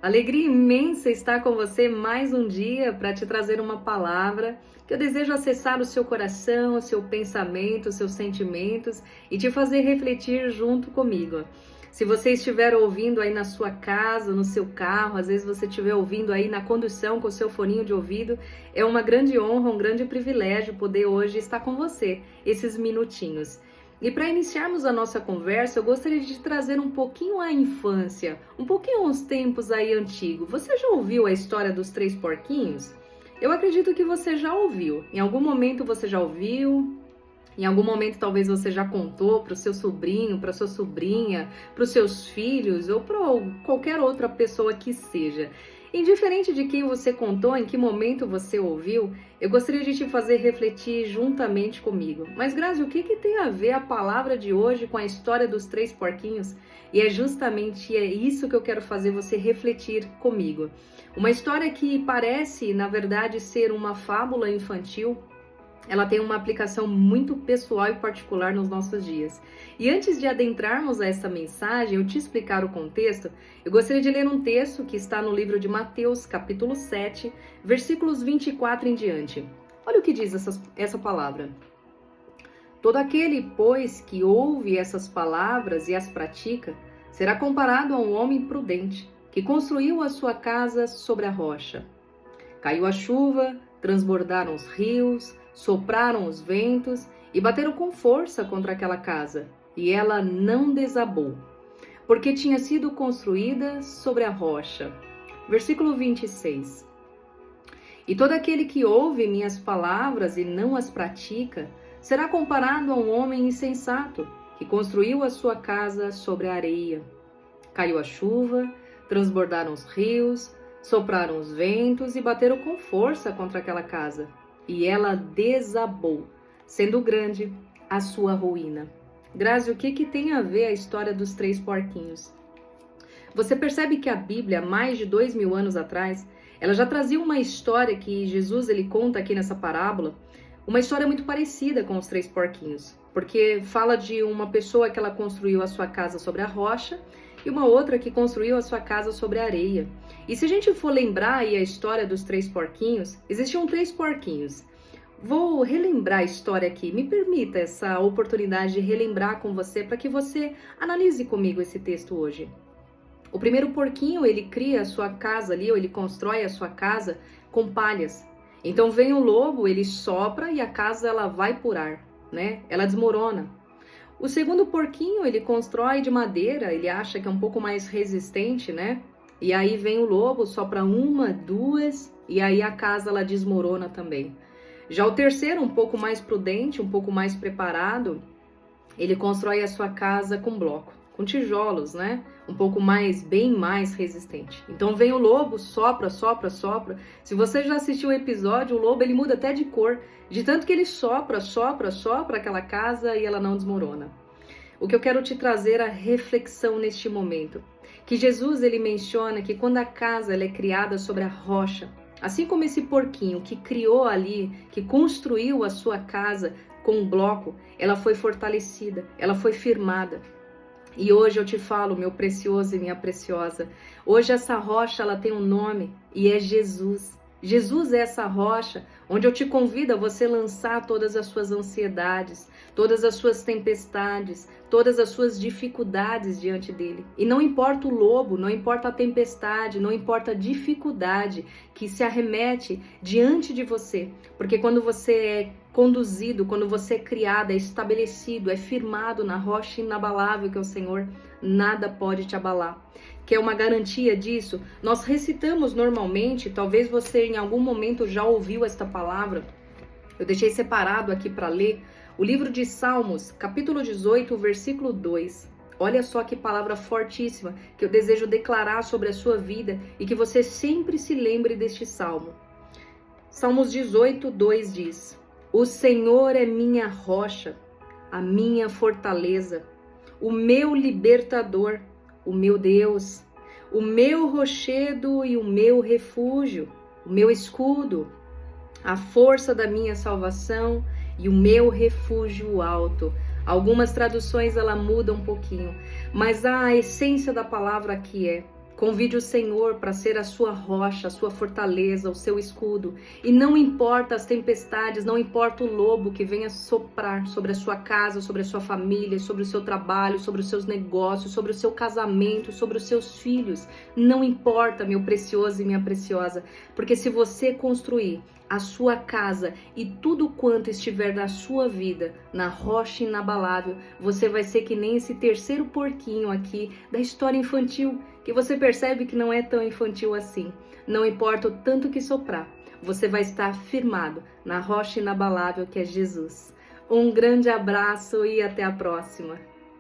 Alegria imensa estar com você mais um dia para te trazer uma palavra que eu desejo acessar o seu coração, o seu pensamento, os seus sentimentos e te fazer refletir junto comigo. Se você estiver ouvindo aí na sua casa, no seu carro, às vezes você estiver ouvindo aí na condução com o seu foninho de ouvido, é uma grande honra, um grande privilégio poder hoje estar com você esses minutinhos. E para iniciarmos a nossa conversa, eu gostaria de trazer um pouquinho a infância, um pouquinho os tempos aí antigos. Você já ouviu a história dos três porquinhos? Eu acredito que você já ouviu. Em algum momento você já ouviu, em algum momento talvez você já contou para o seu sobrinho, para sua sobrinha, para os seus filhos ou para qualquer outra pessoa que seja. Indiferente de quem você contou, em que momento você ouviu, eu gostaria de te fazer refletir juntamente comigo. Mas, Grazi, o que tem a ver a palavra de hoje com a história dos três porquinhos? E é justamente isso que eu quero fazer você refletir comigo. Uma história que parece, na verdade, ser uma fábula infantil, ela tem uma aplicação muito pessoal e particular nos nossos dias. E antes de adentrarmos a essa mensagem, eu te explicar o contexto, eu gostaria de ler um texto que está no livro de Mateus, capítulo 7, versículos 24 em diante. Olha o que diz essa palavra. Todo aquele, pois, que ouve essas palavras e as pratica, será comparado a um homem prudente, que construiu a sua casa sobre a rocha. Caiu a chuva, transbordaram os rios, sopraram os ventos e bateram com força contra aquela casa, e ela não desabou, porque tinha sido construída sobre a rocha. Versículo 26. E todo aquele que ouve minhas palavras e não as pratica, será comparado a um homem insensato, que construiu a sua casa sobre a areia. Caiu a chuva, transbordaram os rios, sopraram os ventos e bateram com força contra aquela casa, e ela desabou, sendo grande a sua ruína. Grazi, o que tem a ver a história dos três porquinhos? Você percebe que a Bíblia, mais de 2000 anos atrás, ela já trazia uma história que Jesus ele conta aqui nessa parábola, uma história muito parecida com os três porquinhos, porque fala de uma pessoa que ela construiu a sua casa sobre a rocha e uma outra que construiu a sua casa sobre a areia. E se a gente for lembrar aí a história dos três porquinhos, existiam três porquinhos. Vou relembrar a história aqui, me permita essa oportunidade de relembrar com você para que você analise comigo esse texto hoje. O primeiro porquinho, ele cria a sua casa ali, ou ele constrói a sua casa com palhas. Então vem o lobo, ele sopra e a casa ela vai por ar, né? Ela desmorona. O segundo porquinho, ele constrói de madeira, ele acha que é um pouco mais resistente, né? E aí vem o lobo, sopra uma, duas, e aí a casa ela desmorona também. Já o terceiro, um pouco mais prudente, um pouco mais preparado, ele constrói a sua casa com bloco, com tijolos, né? Um pouco mais, bem mais resistente. Então vem o lobo, sopra, sopra, sopra. Se você já assistiu o episódio, o lobo ele muda até de cor, de tanto que ele sopra, sopra, sopra aquela casa e ela não desmorona. O que eu quero te trazer a reflexão neste momento, que Jesus ele menciona que quando a casa ela é criada sobre a rocha, assim como esse porquinho que criou ali, que construiu a sua casa com um bloco, ela foi fortalecida, ela foi firmada. E hoje eu te falo, meu precioso e minha preciosa, hoje essa rocha ela tem um nome e é Jesus. Jesus é essa rocha onde eu te convido a você lançar todas as suas ansiedades, todas as suas tempestades, todas as suas dificuldades diante dele. E não importa o lobo, não importa a tempestade, não importa a dificuldade que se arremete diante de você. Porque quando você é conduzido, quando você é criado, é estabelecido, é firmado na rocha inabalável que é o Senhor, nada pode te abalar. Que é uma garantia disso, nós recitamos normalmente, talvez você em algum momento já ouviu esta palavra, eu deixei separado aqui para ler, o livro de Salmos, capítulo 18, versículo 2. Olha só que palavra fortíssima que eu desejo declarar sobre a sua vida e que você sempre se lembre deste salmo. Salmos 18, 2 diz: O Senhor é minha rocha, a minha fortaleza, o meu libertador, o meu Deus, o meu rochedo e o meu refúgio, o meu escudo, a força da minha salvação e o meu refúgio alto. Algumas traduções ela muda um pouquinho, mas a essência da palavra aqui é: Convide o Senhor para ser a sua rocha, a sua fortaleza, o seu escudo. E não importa as tempestades, não importa o lobo que venha soprar sobre a sua casa, sobre a sua família, sobre o seu trabalho, sobre os seus negócios, sobre o seu casamento, sobre os seus filhos. Não importa, meu precioso e minha preciosa, porque se você construir a sua casa e tudo quanto estiver na sua vida, na rocha inabalável, você vai ser que nem esse terceiro porquinho aqui da história infantil, que você percebe que não é tão infantil assim. Não importa o tanto que soprar, você vai estar firmado na rocha inabalável que é Jesus. Um grande abraço e até a próxima!